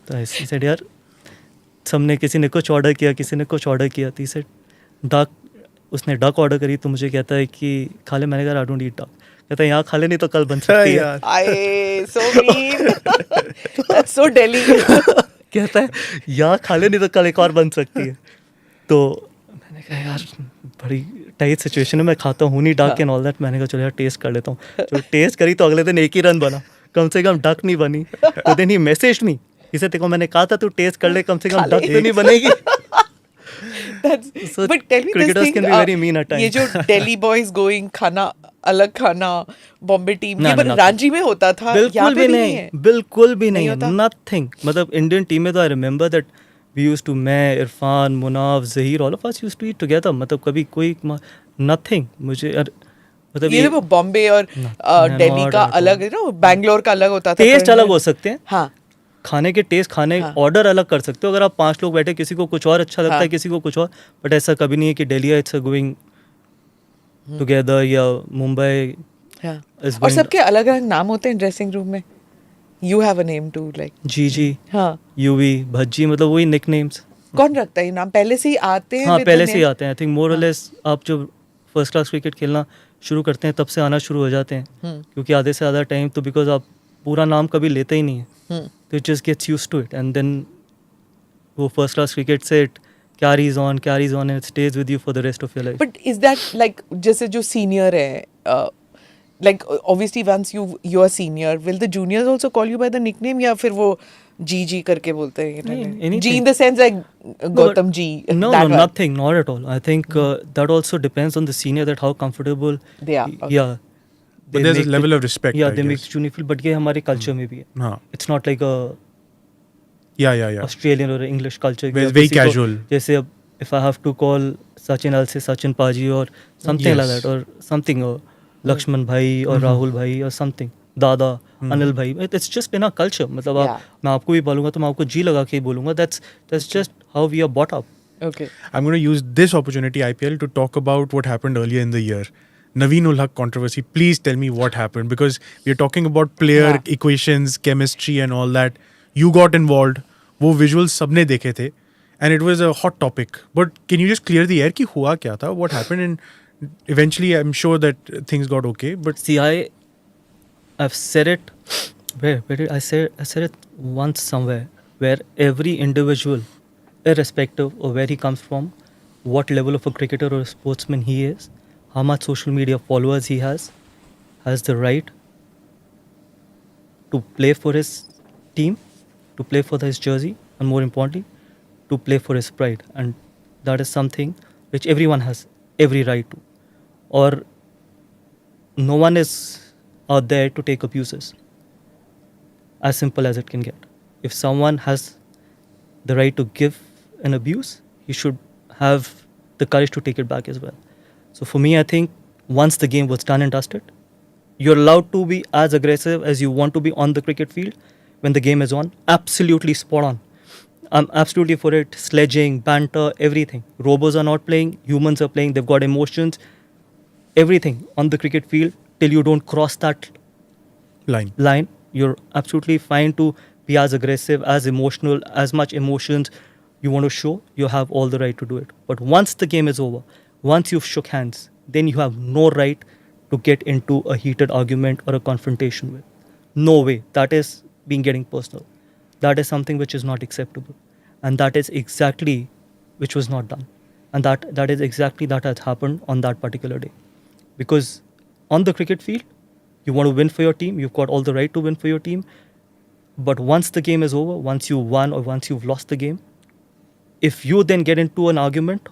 Speaker 1: तो ऐसे सेड यार, सबने किसी ने कुछ ऑर्डर किया, किसी ने कुछ ऑर्डर किया. तो सेड डक, उसने डक ऑर्डर करी. तो मुझे कहता है कि खा ले. मैंने कहा आई डोंट ईट डक. कहता है यहाँ खा ले नहीं तो कल बन सकती है।
Speaker 3: यार
Speaker 2: I so mean. That's so Delhi.
Speaker 1: कहता है यहाँ खा ले नहीं तो कल एक और बन सकती है। तो मैंने कहा यार बड़ी टाइट सिचुएशन है, मैं खाता हूँ नहीं डक एंड ऑल दैट। मैंने कहा चलो यार टेस्ट कर लेता हूँ। जो टेस्ट करी तो अगले दिन एक ही रन बना, कम से कम डक नहीं बनी। तो देन ही मैसेज मी, इसे देखो मैंने कहा था तू टेस्ट कर ले, कम से कम डक तो नहीं बनेगी। So,
Speaker 2: But tell me this
Speaker 1: cricketers
Speaker 2: thing,
Speaker 1: can be very mean at
Speaker 2: ये
Speaker 1: times.
Speaker 2: जो Delhi boys going खाना अलग खाना बॉम्बे टीम
Speaker 1: ना,
Speaker 2: ये
Speaker 1: ना,
Speaker 2: रांची में होता था, यहाँ
Speaker 1: बिल्कुल
Speaker 2: पे
Speaker 1: भी
Speaker 2: नहीं है।
Speaker 1: नहीं, बिल्कुल भी नहीं,
Speaker 2: होता?
Speaker 1: नथिंग। मतलब इंडियन टीम में तो I remember that we used to, मैं, Irfan, Munaf, Zaheer, all of us used to eat together. मतलब कभी कोई नथिंग मुझे मतलब
Speaker 2: ये देखो बॉम्बे और दिल्ली का अलग है ना, बैंगलोर का अलग होता था।
Speaker 1: टेस्ट अलग हो सकते हैं,
Speaker 2: हाँ
Speaker 1: खाने के टेस्ट, खाने
Speaker 2: हाँ।
Speaker 1: ऑर्डर अलग कर सकते हो। अगर आप 5 लोग बैठे, किसी को कुछ और अच्छा लगता
Speaker 2: हाँ।
Speaker 1: है, किसी को कुछ और, बट ऐसा कभी नहीं है कि दिल्ली इट्स गोइंग टुगेदर या मुंबई
Speaker 2: हाँ।
Speaker 1: is
Speaker 2: और
Speaker 1: going-
Speaker 2: सबके अलग अलग नाम होते हैं ड्रेसिंग रूम में। You have a name too like.
Speaker 1: जी
Speaker 2: हाँ
Speaker 1: यूवी भज्जी, मतलब वही निक नेम्स।
Speaker 2: कौन रखता है ये नाम? पहले से ही आते हैं
Speaker 1: हाँ
Speaker 2: with the
Speaker 1: पहले से ही
Speaker 2: name?
Speaker 1: आते हैं। आई थिंक मोर और लेस आप जब फर्स्ट क्लास क्रिकेट खेलना शुरू करते हैं तब से आना शुरू हो जाते हैं, क्योंकि आधे से ज़्यादा टाइम तो बिकॉज आप पूरा नाम कभी लेते ही नहीं है, तो it just gets used to it and then वो फर्स्ट क्लास क्रिकेट से it carries on and it stays with you for the rest of your life.
Speaker 2: But is that like जैसे जो senior है, like obviously once you are senior, will the juniors also call you by the nickname या फिर वो जी करके बोलते हैं?
Speaker 1: नहीं,
Speaker 2: जी
Speaker 1: anything.
Speaker 2: in the sense like Gautam ji.
Speaker 1: No,
Speaker 2: that one.
Speaker 1: nothing, not at all. I think that also depends on the senior, that how comfortable
Speaker 2: They are, okay.
Speaker 1: yeah.
Speaker 3: But there's a level of respect,
Speaker 1: Yeah,
Speaker 3: I
Speaker 1: they
Speaker 3: guess.
Speaker 1: make junior feel, but ये हमारे culture में भी है.
Speaker 3: हाँ
Speaker 1: It's not like a
Speaker 3: yeah
Speaker 1: Australian or English culture.
Speaker 3: Very-
Speaker 1: कि
Speaker 3: very
Speaker 1: किसी को-
Speaker 3: casual.
Speaker 1: जैसे अब if I have to call Sachin, I'll say Sachin Paji or something like
Speaker 3: Yes.
Speaker 1: that, or something, or Lakshman Bhai or Rahul Bhai or something, दादा अनिल भाई. It's just in our culture. मतलब
Speaker 2: Yeah.
Speaker 1: आप, मैं आपको भी बोलूँगा तो मैं आपको जी लगा के ही बोलूँगा. That's just how we are brought up.
Speaker 2: Okay.
Speaker 3: I'm going to use this opportunity, IPL, to talk about what happened earlier in the year. Naveen ul Haq controversy. Please tell me what happened, because we're talking about player
Speaker 2: Yeah.
Speaker 3: equations, chemistry and all that. You got involved. वो visuals सबने देखे थे. And it was a hot topic. But can you just clear the air कि हुआ क्या था? What happened? And eventually I'm sure that things got okay. But
Speaker 1: See, I've said it. Where did I say? I said it once somewhere, where every individual, irrespective of where he comes from, what level of a cricketer or a sportsman he is, how much social media followers he has the right to play for his team, to play for his jersey, and more importantly, to play for his pride. And that is something which everyone has every right to. Or no one is out there to take abuses. As simple as it can get. If someone has the right to give an abuse, he should have the courage to take it back as well. So for me, I think once the game was done and dusted, you're allowed to be as aggressive as you want to be on the cricket field when the game is on. Absolutely spot on. I'm absolutely for it. Sledging, banter, everything. Robots are not playing, humans are playing, they've got emotions. Everything on the cricket field, till you don't cross that line, you're absolutely fine to be as aggressive, as emotional, as much emotions you want to show. You have all the right to do it. But once the game is over, once you've shook hands, then you have no right to get into a heated argument or a confrontation with. No way. That is being getting personal. That is something which is not acceptable. And that is exactly which was not done. And that is exactly that has happened on that particular day. Because on the cricket field, you want to win for your team, you've got all the right to win for your team. But once the game is over, once you won or once you've lost the game, if you then get into an argument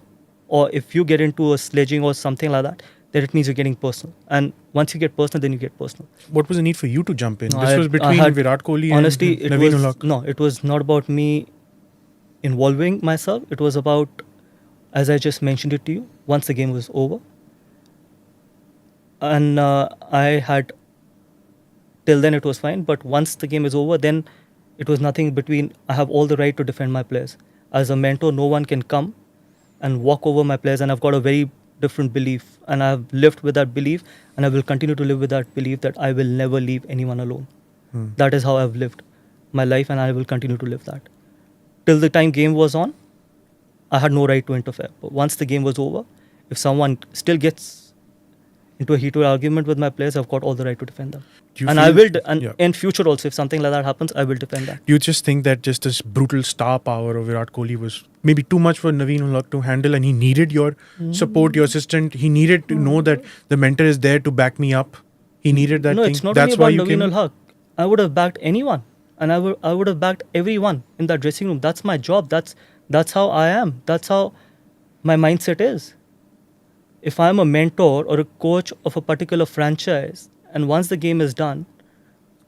Speaker 1: or if you get into a sledging or something like that, then it means you're getting personal. And once you get personal, then you get personal.
Speaker 3: what was the need for you to jump in?
Speaker 1: No,
Speaker 3: This was between Virat Kohli
Speaker 1: honestly,
Speaker 3: and Naveen ul Haq.
Speaker 1: No, it was not about me involving myself. It was about, as I just mentioned it to you, once the game was over, and I had, till then it was fine, but once the game is over, then it was nothing between. I have all the right to defend my players. As a mentor, no one can come and walk over my players, and I've got a very different belief, and I've lived with that belief, and I will continue to live with that belief that I will never leave anyone alone. That is how I've lived my life, and I will continue to live that. Till the time game was on, I had no right to interfere. But once the game was over, if someone still gets into a heated argument with my players, I've got all the right to defend them.
Speaker 3: Do you
Speaker 1: And
Speaker 3: feel-
Speaker 1: I will, and
Speaker 3: yeah.
Speaker 1: in future also, if something like that happens, I will defend that.
Speaker 3: Do you just think that just this brutal star power of Virat Kohli was maybe too much for Naveen Ulhaq to handle, and he needed your support, your assistant. He needed to know that the mentor is there to back me up. He needed that
Speaker 1: No,
Speaker 3: thing.
Speaker 1: it's not
Speaker 3: That's
Speaker 1: only
Speaker 3: why
Speaker 1: about
Speaker 3: you
Speaker 1: Naveen
Speaker 3: came.
Speaker 1: Ul Haq. I would have backed anyone, and I would have backed everyone in that dressing room. That's my job. That's how I am. That's how my mindset is. If I'm a mentor or a coach of a particular franchise, and once the game is done,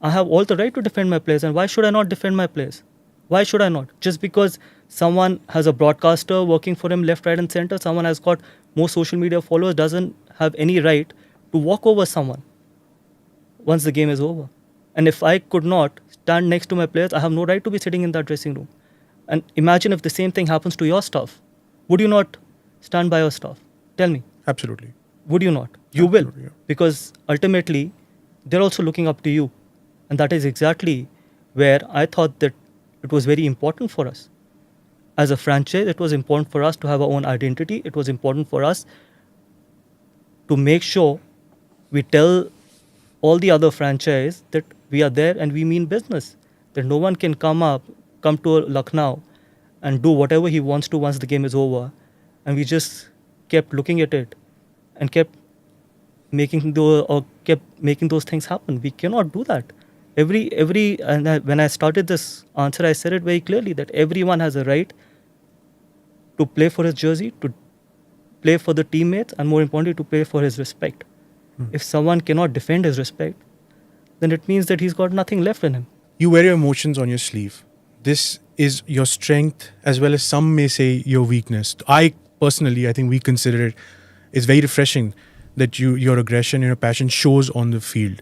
Speaker 1: I have all the right to defend my players. And why should I not defend my players? Why should I not? Just because someone has a broadcaster working for him left, right, and center, someone has got more social media followers, doesn't have any right to walk over someone once the game is over. And if I could not stand next to my players, I have no right to be sitting in that dressing room. And imagine if the same thing happens to your staff. Would you not stand by your staff? Tell me.
Speaker 3: Absolutely.
Speaker 1: Would you not? You will.
Speaker 3: Absolutely, yeah.
Speaker 1: Because ultimately, they're also looking up to you. And that is exactly where I thought that it was very important for us. As a franchise, it was important for us to have our own identity. It was important for us to make sure we tell all the other franchise that we are there and we mean business. That no one can come to Lucknow and do whatever he wants to once the game is over. And we just kept looking at it and kept making those things happen. We cannot do that. When I started this answer, I said it very clearly that everyone has a right to play for his jersey, to play for the teammates, and more importantly, to play for his respect. If someone cannot defend his respect, then it means that he's got nothing left in him.
Speaker 3: You wear your emotions on your sleeve. This is your strength, as well as some may say your weakness. I think we consider it. It's very refreshing that your aggression, your passion shows on the field.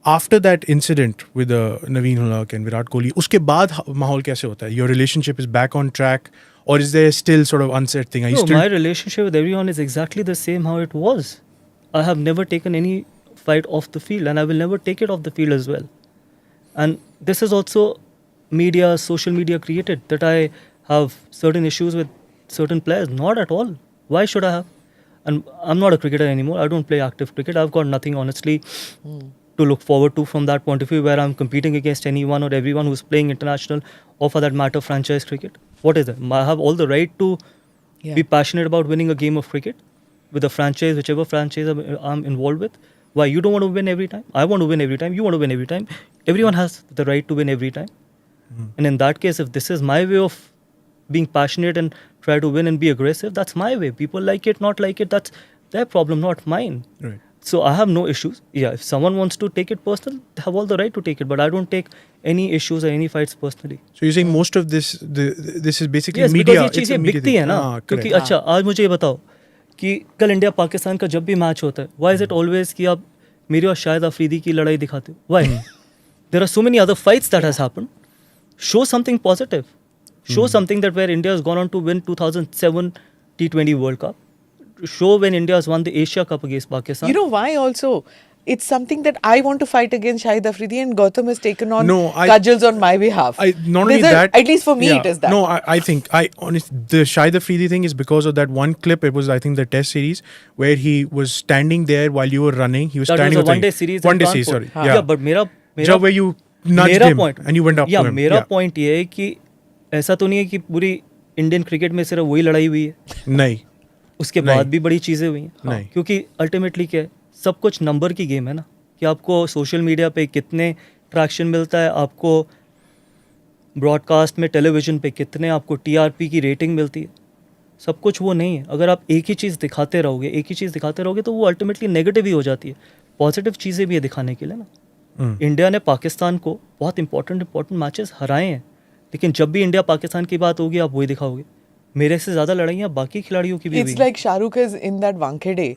Speaker 3: After that incident with Naveen Ulhaq and Virat Kohli, uske baad mahol kaise hota hai? Your relationship is back on track, or is there still sort of unset thing? Are you
Speaker 1: No,
Speaker 3: still
Speaker 1: my relationship with everyone is exactly the same how it was. I have never taken any fight off the field, and I will never take it off the field as well. And this is also social media created, that I have certain issues with certain players. Not at all. Why should I have? And I'm not a cricketer anymore. I don't play active cricket. I've got nothing, honestly, to look forward to from that point of view, where I'm competing against anyone or everyone who's playing international or, for that matter, franchise cricket. What is it? I have all the right to be passionate about winning a game of cricket with a franchise, whichever franchise I'm involved with. Why? You don't want to win every time. I want to win every time. You want to win every time. Everyone has the right to win every time. And in that case, if this is my way of being passionate and try to win and be aggressive, that's my way. People like it, not like it, that's their problem, not mine.
Speaker 3: Right.
Speaker 1: So I have no issues. Yeah, if someone wants to take it personal, they have all the right to take it. But I don't take any issues or any fights personally.
Speaker 3: So you're saying most of this is basically
Speaker 1: Yes,
Speaker 3: media.
Speaker 1: because ये चीज़ें बिकती है ना. क्योंकि अच्छा, आज मुझे ये बताओ कि कल इंडिया पाकिस्तान का जब भी मैच होता है, why is it always कि आप मेरी और शाहिद अफरीदी की लड़ाई दिखाते हो? Why? There are so many other fights that has happened. Show something positive. Show something that where India has gone on to win 2007 T20 World Cup. Show when India has won the Asia Cup against Pakistan.
Speaker 2: You know why also? It's something that I want to fight against Shahid Afridi, and Gautam has taken on cudgels on my behalf.
Speaker 3: Not only that,
Speaker 2: at least for me, it is that.
Speaker 3: No, I think the Shahid Afridi thing is because of that one clip. It was, I think, the Test series where he was standing there while you were running. He was
Speaker 1: that
Speaker 3: standing.
Speaker 1: was a one-day series.
Speaker 3: One-day series, sorry.
Speaker 1: Yeah, but मेरा
Speaker 3: जब where you nudged him and you went up to him.
Speaker 1: मेरा point ये है कि ऐसा तो नहीं है कि पूरी इंडियन क्रिकेट में सिर्फ वही लड़ाई हुई है.
Speaker 3: नहीं.
Speaker 1: उसके बाद भी बड़ी चीज़ें हुई हैं.
Speaker 3: नहीं.
Speaker 1: क्योंकि अल्टीमेटली क्या है, सब कुछ नंबर की गेम है ना, कि आपको सोशल मीडिया पे कितने ट्रैक्शन मिलता है, आपको ब्रॉडकास्ट में टेलीविज़न पे कितने आपको टीआरपी की रेटिंग मिलती है. सब कुछ वो नहीं है. अगर आप एक ही चीज़ दिखाते रहोगे तो वो अल्टीमेटली नेगेटिव ही हो जाती है. पॉजिटिव चीज़ें भी है दिखाने के लिए ना. इंडिया ने पाकिस्तान को बहुत इंपॉर्टेंट मैचेस हराए हैं, लेकिन जब भी इंडिया पाकिस्तान की बात होगी आप वही दिखाओगे. मेरे से ज़्यादा लड़ाइयाँ बाकी खिलाड़ियों की भी हुई.
Speaker 2: It's like Shahrukh is in that Wankhede.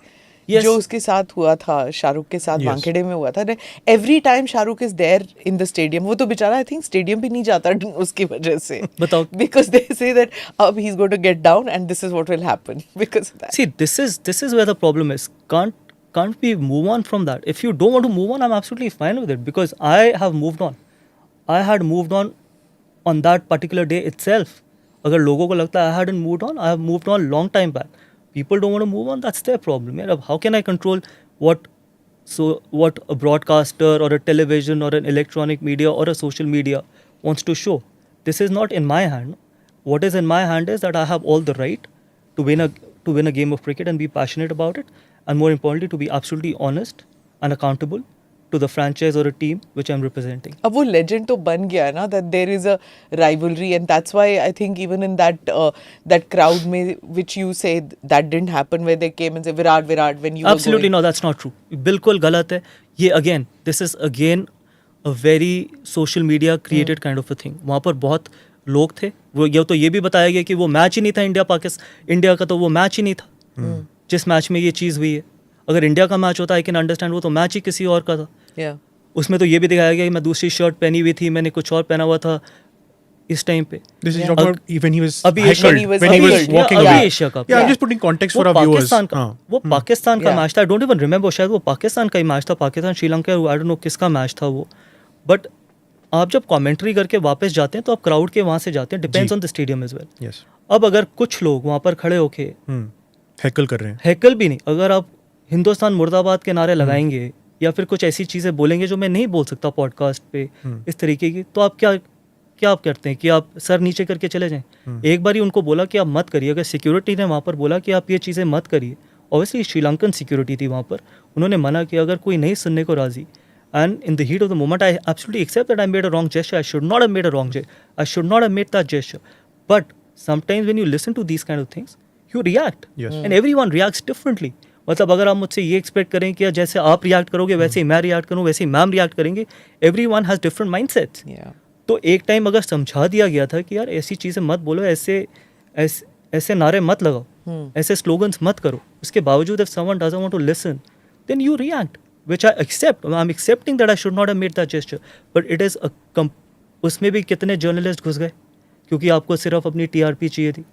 Speaker 1: Yes.
Speaker 2: जो उसके साथ हुआ था, शाहरुख के साथ वानखेड़े में हुआ था. Every time Shahrukh is there in the stadium. वो तो बेचारा आई थिंक स्टेडियम भी नहीं जाता उसकी वजह से.
Speaker 1: बताओ.
Speaker 2: बिकॉज दे से दैट अब he is going to get down and this is what will happen because of that.
Speaker 1: See, this is where the problem is. Can't we move on from that? If you don't want to move on, I'm absolutely fine with it, because I have moved on. I had moved on that particular day itself. अगर लोगों को लगता है I hadn't moved on, I have moved on long time back. People don't want to move on, that's their problem. How can I control what So what a broadcaster or a television or an electronic media or a social media wants to show, this is not in my hand. What is in my hand is that I have all the right to win a game of cricket and be passionate about it, and more importantly to be absolutely honest and accountable to the franchise or a team which I'm representing.
Speaker 2: अब वो legend तो बन गया है ना, that there is a rivalry, and that's why I think even in that crowd में which you say that didn't happen, where they came and say Virat when you
Speaker 1: Absolutely
Speaker 2: were going.
Speaker 1: no, that's not true. बिल्कुल गलत है ये. Again, this is again a very social media created kind of a thing. वहाँ पर बहुत लोग थे. वो ये भी बताया गया कि वो मैच ही नहीं था इंडिया का, तो वो मैच ही नहीं था जिस मैच में ये चीज़ हुई है. अगर इंडिया का मैच होता, आई कैन अंडरस्टैंड, वो तो मैच ही किसी और का था.
Speaker 2: Yeah.
Speaker 1: उसमें तो ये भी दिखाया गया कि मैं दूसरी शर्ट पहनी हुई थी, मैंने कुछ और पहना हुआ था इस टाइम पे.
Speaker 3: This is
Speaker 2: Yeah.
Speaker 3: talking about when he was
Speaker 1: अभी
Speaker 3: heckled,
Speaker 2: when he was
Speaker 3: when he was
Speaker 2: heckled.
Speaker 3: walking
Speaker 2: Yeah,
Speaker 3: away.
Speaker 1: अभी Asia cup.
Speaker 3: Yeah, I'm
Speaker 2: Yeah.
Speaker 3: just putting context
Speaker 1: वो
Speaker 3: for our viewers.
Speaker 1: पाकिस्तान का,
Speaker 3: हाँ.
Speaker 1: वो पाकिस्तान का
Speaker 2: Yeah.
Speaker 1: Match था. I don't even remember, शायद वो पाकिस्तान का ही मैच था, Pakistan Sri Lanka, I don't know किसका मैच था वो. बट आप जब कमेंट्री करके वापस जाते हैं तो आप क्राउड के वहाँ से जाते हैं, डिपेंड्स
Speaker 3: जी.
Speaker 1: On the stadium as well.
Speaker 3: Yes.
Speaker 1: अब अगर कुछ लोग वहाँ पर खड़े होके
Speaker 3: Heckle कर रहे हैं.
Speaker 1: हैकल भी नहीं, अगर आप हिंदुस्तान मुर्दाबाद के नारे लगाएंगे या फिर कुछ ऐसी चीज़ें बोलेंगे जो मैं नहीं बोल सकता पॉडकास्ट पे इस तरीके की, तो आप क्या आप करते हैं कि आप सर नीचे करके चले जाएं. एक बार ही उनको बोला कि आप मत करिए. अगर सिक्योरिटी ने वहाँ पर बोला कि आप ये चीज़ें मत करिए, ऑब्वियसली श्रीलंकन सिक्योरिटी थी वहाँ पर, उन्होंने मना किया. अगर कोई नहीं सुनने को राजी, and in the heat of the moment I absolutely accept that I made a wrong gesture. I should not have made a wrong gesture. I should not have made that gesture. But sometimes when you listen to these kind of things, you react.
Speaker 3: Yes.
Speaker 1: And everyone reacts differently. मतलब अगर आप मुझसे ये expect करें कि जैसे आप react करोगे वैसे ही मैं रिएक्ट करूँ, वैसे ही मैम रिएक्ट करेंगे, everyone has different mindsets.
Speaker 2: Yeah.
Speaker 1: तो एक टाइम अगर समझा दिया गया था कि यार ऐसी चीज़ें मत बोलो, ऐसे नारे मत लगाओ, ऐसे स्लोगन्स मत करो, उसके बावजूद if someone doesn't want to listen, then you react, which I accept. I'm accepting that I should not have made that gesture, but it is उसमें भी कितने जर्नलिस्ट घुस गए क्योंकि आपको सिर्फ अपनी टीआरपी चाहिए थी.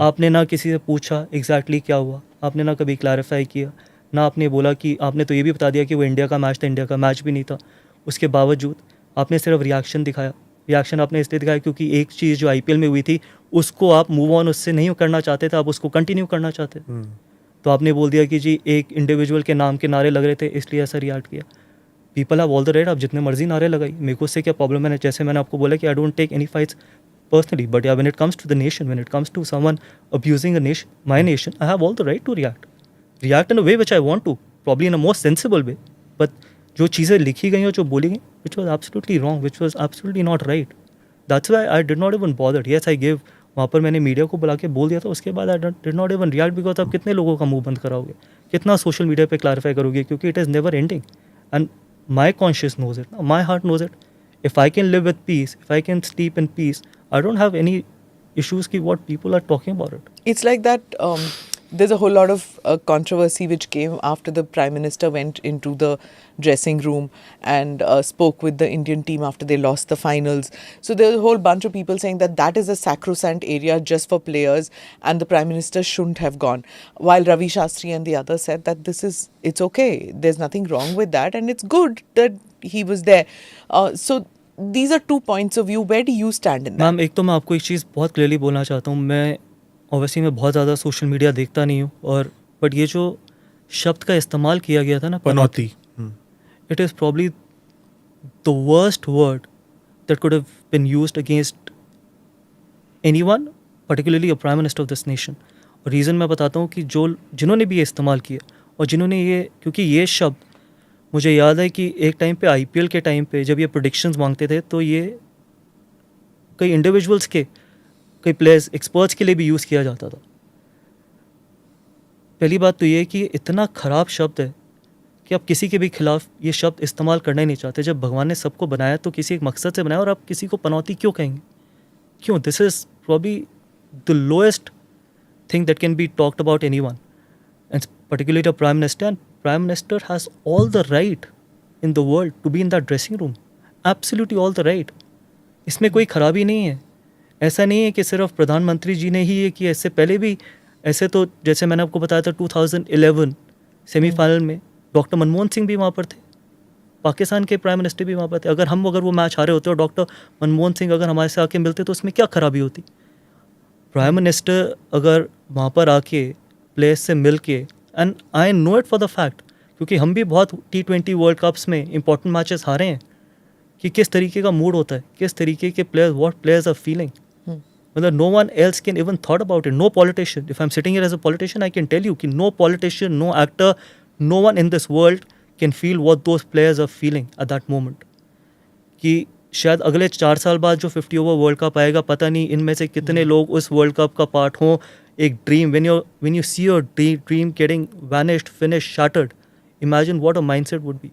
Speaker 1: आपने ना किसी से पूछा एग्जैक्टली क्या हुआ, आपने ना कभी क्लैरिफाई किया, ना आपने बोला कि आपने तो ये भी बता दिया कि वो इंडिया का मैच था, इंडिया का मैच भी नहीं था. उसके बावजूद आपने सिर्फ रिएक्शन दिखाया. रिएक्शन आपने इसलिए दिखाया क्योंकि एक चीज़ जो आईपीएल में हुई थी उसको आप मूव ऑन उससे नहीं करना चाहते थे, आप उसको कंटिन्यू करना चाहते थे. तो आपने बोल दिया कि जी एक इंडिविजुअल के नाम के नारे लग रहे थे इसलिए ऐसा रिएक्ट किया. People have all the right, आप जितने मर्जी नारे लगाई, मेरे को उससे क्या प्रॉब्लम है. जैसे मैंने आपको बोला कि I don't take any fights personally, but yeah, when it comes to the nation, when it comes to someone abusing a nation, my nation, I have all the right to react in a way which I want to, probably in a more sensible way. But जो चीज़ें लिखी गई और जो बोली गई, which was absolutely wrong, which was absolutely not right. That's why I did not even bother. Yes, I gave, वहाँ पर मैंने मीडिया को बुला के बोल दिया था, उसके बाद I did not even react because आप कितने लोगों का मुंह बंद कराओगे, कितना सोशल मीडिया पे क्लैरिफाई करोगे, क्योंकि it is never ending. And my conscience knows it, my heart knows it. If I can live with peace, if I can sleep in peace, I don't have any issues ki what people are talking about it.
Speaker 2: It's like that. There's a whole lot of controversy which came after the Prime Minister went into the dressing room and spoke with the Indian team after they lost the finals. So there's a whole bunch of people saying that that is a sacrosanct area just for players and the Prime Minister shouldn't have gone. While Ravi Shastri and the others said that it's okay. There's nothing wrong with that and it's good that he was there. So these are 2 points of view. Where do you stand in that?
Speaker 1: Ma'am एक तो मैं आपको एक चीज़ बहुत clearly बोलना चाहता हूँ. मैं ऑब्वियसली मैं बहुत ज़्यादा सोशल मीडिया देखता नहीं हूँ, और बट ये जो शब्द का इस्तेमाल किया गया था ना,
Speaker 3: पनौती,
Speaker 1: it is probably the worst word that could have been used against anyone, particularly a prime minister of this nation. और रीज़न मैं बताता हूँ कि जिन्होंने भी ये इस्तेमाल किया और जिन्होंने ये, क्योंकि ये शब्द मुझे याद है कि एक टाइम पे आईपीएल के टाइम पे जब ये प्रेडिक्शंस मांगते थे तो ये कई इंडिविजुअल्स के, कई प्लेयर्स, एक्सपर्ट्स के लिए भी यूज़ किया जाता था. पहली बात तो ये कि इतना ख़राब शब्द है कि आप किसी के भी खिलाफ ये शब्द इस्तेमाल करना ही नहीं चाहते. जब भगवान ने सबको बनाया तो किसी एक मकसद से बनाया, और आप किसी को पनौती क्यों कहेंगे, क्यों? This is probably the lowest thing that can be talked about anyone, and particularly a prime minister, and prime minister has all the right in the world to be in that dressing room, absolutely all the right. इसमें कोई खराबी नहीं है. ऐसा नहीं है कि सिर्फ प्रधानमंत्री जी ने ही ये किया, इससे पहले भी ऐसे तो जैसे मैंने आपको बताया था 2011 सेमीफाइनल में डॉक्टर मनमोहन सिंह भी वहाँ पर थे, पाकिस्तान के प्राइम मिनिस्टर भी वहाँ पर थे. अगर वो मैच हारे होते और डॉक्टर मनमोहन सिंह अगर हमारे से आके मिलते तो उसमें क्या खराबी होती? प्राइम मिनिस्टर अगर वहाँ पर आके प्लेयर्स से मिल के, and I know it for the fact क्योंकि हम भी बहुत T20 वर्ल्ड कप्स में इंपॉर्टेंट मैचेस हारे हैं कि किस तरीके का मूड होता है, किस तरीके के players, what players are feeling. मतलब no one else can even thought about it. No politician. If I'm sitting here as a politician, I can tell you कि no politician, no actor, no one in this world can feel what those players are feeling at that moment. कि शायद अगले 4 साल बाद जो 50 over world cup आएगा, पता नहीं इनमें से कितने लोग उस वर्ल्ड कप का पार्ट हों. एक dream, when you see your dream getting vanished, finished, shattered, imagine what a mindset would be.